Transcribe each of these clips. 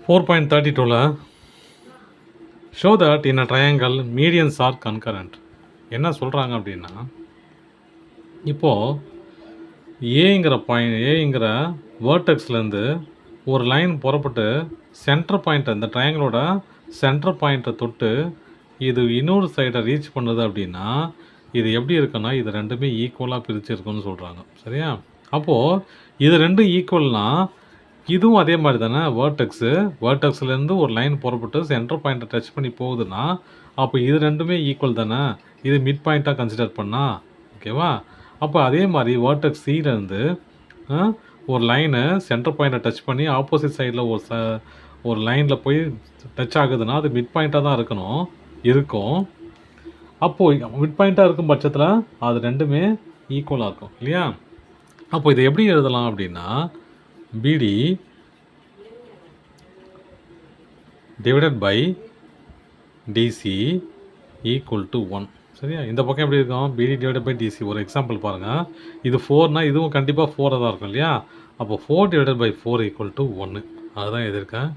4.32ல show that in a triangle medians are concurrent. என்ன சொல்கிறாங்க அப்படின்னா, இப்போது ஏங்கிற வேர்டெக்ஸ்லேருந்து ஒரு லைன் புறப்பட்டு சென்டர் பாயிண்ட்டை, இந்த ட்ரையாங்கிளோட சென்டர் பாயிண்ட்டை தொட்டு இது இன்னொரு சைடை ரீச் பண்ணுது அப்படின்னா, இது எப்படி இருக்குன்னா, இது ரெண்டுமே ஈக்குவலாக பிரிச்சுருக்குன்னு சொல்கிறாங்க. சரியா? அப்போது இது ரெண்டும் ஈக்குவல்னால் இதுவும் அதே மாதிரி தானே. வேர்டெக்ஸ்லேருந்து ஒரு லைன் புறப்பட்டு சென்டர் பாயிண்ட்டை டச் பண்ணி போகுதுன்னா, அப்போ இது ரெண்டுமே ஈக்குவல் தானே. இது மிட் பாயிண்ட்டாக கன்சிடர் பண்ணா, ஓகேவா? அப்போ அதே மாதிரி வேர்டெக்ஸ் சியிலேருந்து ஒரு லைனை சென்டர் பாயிண்ட்டை டச் பண்ணி ஆப்போசிட் சைடில் ஒரு லைனில் போய் டச் ஆகுதுன்னா அது மிட் பாயிண்ட்டாக தான் இருக்கும். அப்போது மிட் பாயிண்ட்டாக இருக்கும் பட்சத்தில் அது ரெண்டுமே ஈக்குவலாக இருக்கும் இல்லையா? அப்போ இதை எப்படி எழுதலாம் அப்படின்னா, BD divided by DC equal to 1. சரியா? இந்த பக்கம் எப்படி இருக்கும்? BD divided by DC. ஒரு எக்ஸாம்பிள் பாருங்கள். இது 4னா இதுவும் கண்டிப்பாக 4 தான் இருக்கும் இல்லையா? அப்போ 4 டிவைடட் பை 4 ஈக்குவல் டு 1. அதுதான் எதிர்க்கேன்.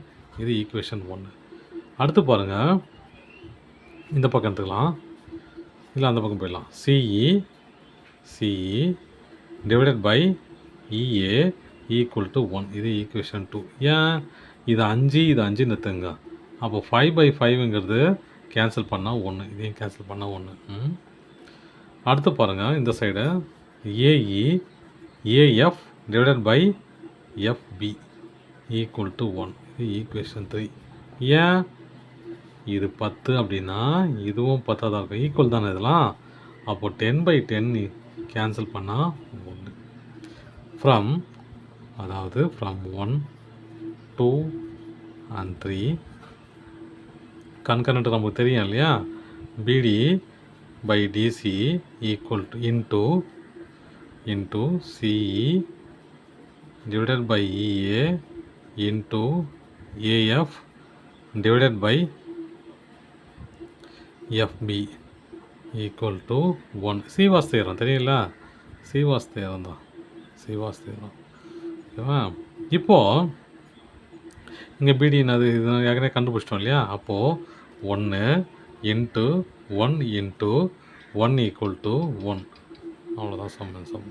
இது ஈக்குவேஷன் 1. அடுத்து பாருங்கள், இந்த பக்கம் எடுத்துக்கலாம், இல்லை அந்த பக்கம் போயிடலாம். CE divided by EA equal to 1. இது ஈக்குவேஷன் 2. ஏன்? இது 5 இது 5 நிறுத்துங்க. அப்போ 5/5ங்கிறது கேன்சல் பண்ணால் 1. இதையும் கேன்சல் பண்ணால் 1. அடுத்து பாருங்கள், இந்த side AF divided by FB equal to 1. இது ஈக்குவேஷன் 3. ஏன்? இது 10 அப்படின்னா இதுவும் 10 தான் இருக்கும். ஈக்குவல் தானே இதெல்லாம். அப்போது 10/10 கேன்சல் பண்ணால் 1. ஃப்ரம் 1, 2 and 3 கன்கரண்ட் நமக்கு தெரியும் இல்லையா? BD by DC equal to into CE divided by EA into AF divided by FB equal to 1. Ceva's theorem தெரியல? சீவாஸ் தேரம் தான். ஓகேவா? இப்போது இங்கே BD என்னது? இது ஏற்கனவே கண்டுபிடிச்சிட்டோம் இல்லையா? அப்போது 1 இன்ட்டு 1 இன்ட்டு 1 ஈக்குவல் டு 1. அவ்வளோதான் சம்.